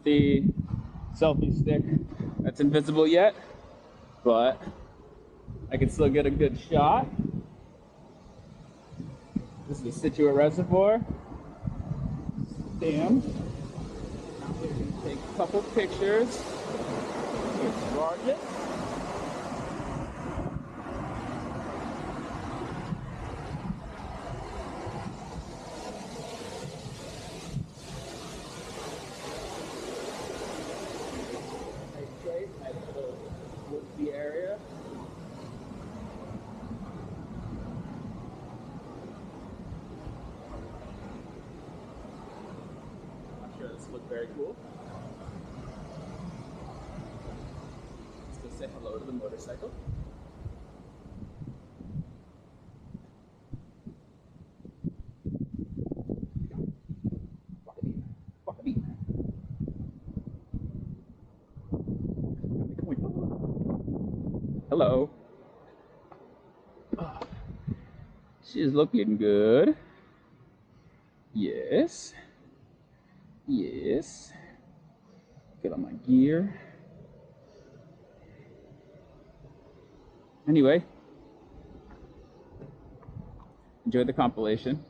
the selfie stick that's invisible yet, but I can still get a good shot. This is the Scituate Reservoir. Damn. Take a couple pictures. It's gorgeous. Nice little woodsy area. I'm sure this looks very cool. Let's go say hello to the motorcycle. Hello. Oh, she's looking good. Yes. Yes. Get on my gear. Anyway, enjoy the compilation.